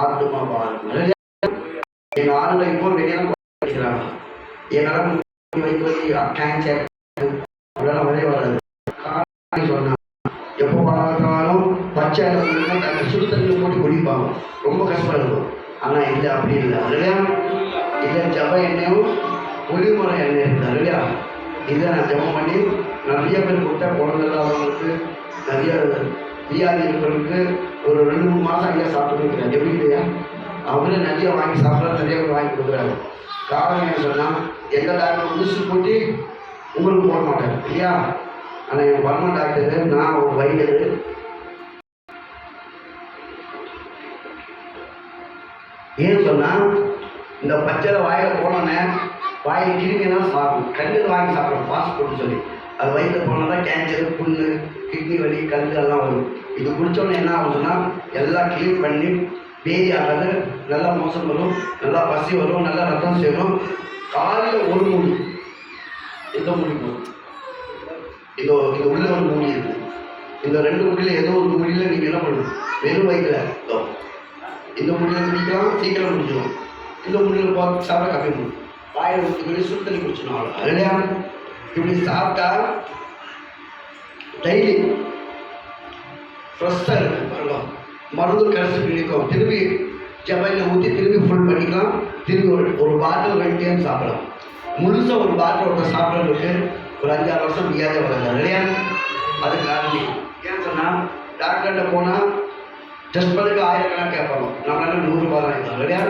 ஆத்மா பாருங்க. எங்கள் ஆளுங்க இப்போ வெளியெல்லாம் படிக்கிறாங்க. என்னால் வைத்து கேன்சர் அதெல்லாம் வரவே வராது. சொன்னா எப்போ பார்த்தாலும் பச்சை தண்ணி சுடு தண்ணி போட்டு குடிப்பாங்க. ரொம்ப கஷ்டம் இருக்கும். ஆனால் இல்லை, அப்படி இல்லை இல்லையா? இல்லை, ஜப எண்ணெயும் ஒளிமுறை எண்ணெய் இருக்குது இல்லையா? இதை நான் ஜபம் பண்ணி நிறைய பேர் கொடுத்தா குழந்தை இல்லாதவங்களுக்கு, நிறைய வியாதி இருக்கிறவங்களுக்கு ஒரு 2-3 மாதம் ஐயா சாப்பிட்டு இருக்கிறார். எப்படி இல்லையா? அவரே நிறைய வாங்கி சாப்பிட்றா, நிறைய பேர் வாங்கி கொடுக்குறாரு. காரணம் என்ன சொன்னால் எங்கள் டாக்டர் ஊசி போட்டு உங்களுக்கு போட மாட்டார் இல்லையா? ஆனால் என் பர்மன் டாக்டரு, நான் ஒரு வைத்தியர், ஏன்னு சொன்னால் இந்த பச்சை வாயில் போனோன்னே வாயில் கிருமியெல்லாம் சாப்பிடும். கண்ணில் வாங்கி சாப்பிடும் ஃபாஸ்ட் ஃபுட்னு சொல்லி. அது வயிற்றில் போனால் தான் கேன்சர், புண்ணு, கிட்னி வலி, கல் எல்லாம் வரும். இது குடித்தோன்னே என்ன ஆகுதுன்னா எல்லாம் க்ளீன் பண்ணி பேதி ஆகாது, நல்லா மோசம் வரும், நல்லா பசி வரும், நல்லா ரத்தம் சேரும். காலையில் ஒரு மூடி எந்த மூடி போகும்? இது உள்ள ஒரு மூடி இருக்குது. இந்த 2 மூடியில் ஏதோ ஒரு மூடியில் நீங்கள் என்ன பண்ணணும்? வெறும் வயிற்றில் இந்த மூடியில் குடிக்கலாம், சீக்கிரம் குடிச்சிடும். இந்த மூடியில் பார்த்து சாப்பிட கம்மிடும். வாயில் ஊற்றி சுடு தண்ணி குடிச்சிடும். அவ்வளோ இல்லையா? இப்படி சாப்பிட்டா டெய்லி ஃப்ரெஷ்ஷாக இருக்குது பாருங்க. மருந்து கரைச்சி பிடிக்கும். திரும்பி ஜப்பானில் ஊற்றி திரும்பி ஃபுல் பண்ணிக்கலாம். திரும்பி ஒரு பாட்டில் 2 டைம் சாப்பிடலாம். முழுசாக ஒரு பாட்டில் ஒருத்தர் சாப்பிட்றதுக்கு ஒரு 5-6 வருஷம் வியாதி வராது இல்லையா? அது காரணம். ஏன்னு சொன்னால் டாக்டர்கிட்ட போனால் டெஸ்ட் பண்ணுறதுக்கு 1000 கேட்பாங்க. நம்மளால 100 ரூபா தான் இருக்கும் இல்லையா?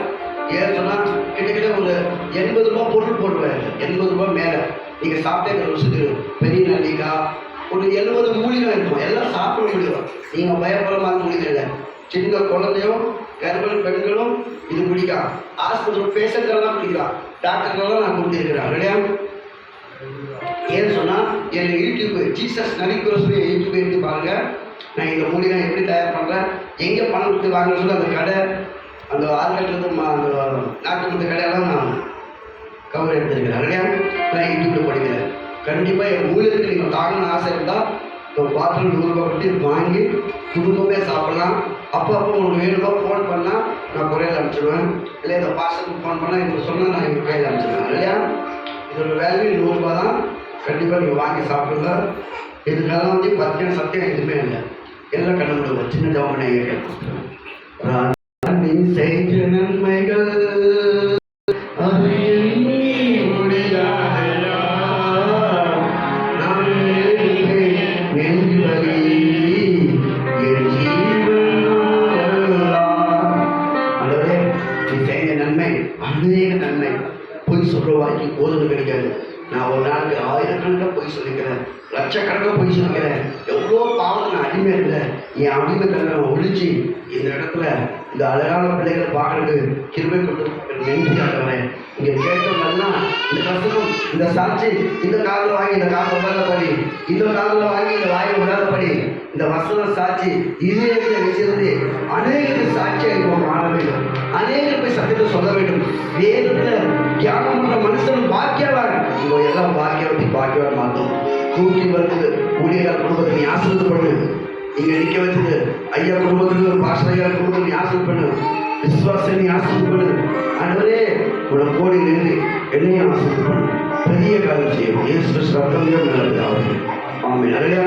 ஏன்னு சொன்னால் கிட்டத்தட்ட ஒரு 80 ரூபா பொருள் போட்டுருவாங்க. 80 ரூபா மேலே நீங்கள் சாப்பிட்டே ருசிக்கு பெரிய நெல்லிக்காய் ஒரு 70 மூலிகை இருக்கும். எல்லாம் சாப்பிட முடியும். நீங்கள் பயப்படுற மாதிரி மூலிகை இல்லை. சின்ன குழந்தையும் கர்ப்பிணி பெண்களும் இது பிடிக்கும். ஹாஸ்பிட்டல் பேஷண்ட்கள்லாம் பிடிக்கும். டாக்டர்களெல்லாம் நான் கொடுத்துருக்கிறேன் இல்லையா? ஏன்னு சொன்னால் என் யூடியூப் ஜீசஸ் நரிக்குரோஸ்ல யூடியூப் எடுத்து பாருங்கள். நான் இந்த மூலிகை எப்படி தயார் பண்ணுறேன், எங்கே பணம் கொடுத்து வாங்கன்னு சொல்லி அந்த கடை, அந்த ஆர்கெட்டு, அந்த நாட்டு மருந்து கடையெல்லாம் நான் கவர் எடுத்துருக்கிறேன் இல்லையா? நான் யூடியூப்பில் படிக்கிறேன். கண்டிப்பாக என் மூலிகைக்கு நீங்கள் தாங்கணும்னு ஆசை இருந்தால் ஒரு பாட்டில் 100 ரூபா கொடுத்து வாங்கி குடும்பமே சாப்பிட்லாம். அப்போ உங்களுக்கு வேணுமா ஃபோன் பண்ணால் நான் குறையில் அனுப்பிச்சிடுவேன். இல்லை இந்த பார்சலுக்கு ஃபோன் பண்ணால் எனக்கு சொன்னால் நான் எங்கள் கையில் அனுப்பிச்சிடுவேன் இல்லையா? இதோட வேல்யூ 100 ரூபா தான். கண்டிப்பாக நீங்கள் வாங்கி சாப்பிடுங்க. இதுக்கெல்லாம் வந்து பத்தியம் சத்தியம் எதுவுமே இல்லை. எல்லாம் கண்டுபிடிங்க. சின்ன ஜாமனை கேட்க செய்த நன்மைகள் அநேக நன்மை. பொய் சொல்கிற வாய்க்கு போதும் கிடைக்காது. நான் ஒரு நாளுக்கு 1000கணக்காக பொய் சொல்லிக்கிறேன், லட்சக்கணக்காக பொய் சொல்லிக்கிறேன். எவ்வளோ பாவம் நான் அடிமை இல்லை. என் அடிமைகளை ஒழிச்சு இந்த இடத்துல இந்த அழகான பிள்ளைகளை பார்க்கறதுக்கு கிருபை கொடுத்து நன்றியாகிறேன். இங்கே கேட்டவங்கெல்லாம் இந்த கஷ்டம், இந்த சாட்சி, இந்த காதில் வாங்கி இந்த காதில் விடாதபடி, இந்த காதில் வாங்கி இந்த வாயை விடாதபடி, இந்த வசன சாட்சி இதே வச்சிருந்து அநேகருக்கு சாட்சியாக இருக்கும் ஆள வேண்டும். அநேகருக்கு போய் சத்தியத்தை சொல்ல வேண்டும். வேதத்தில் தியானம் பண்ணுற மனுஷன் பாக்கியவான். இவங்க எல்லாம் பாக்கியவத்தை பாக்கியவான் மாட்டோம். தூக்கி வந்து ஊழியர் குடும்பத்தை நீ ஆசிரியர் பண்ணு. இங்கே நிற்க வச்சுட்டு ஐயா குடும்பத்துக்கு ஒரு பாஸ்டர் குடும்பத்தை நீ ஆசிரியர் பண்ணு. விசுவாசம் நீ ஆசிரியர் பண்ணு. ஆண்டவரே உங்களை கோடி நின்று என்னையும் ஆசிரியர் பண்ணு. பெரிய காலம் செய்யும். இயேசு ரத்தம் நல்லது. ஆமாம். நிறையா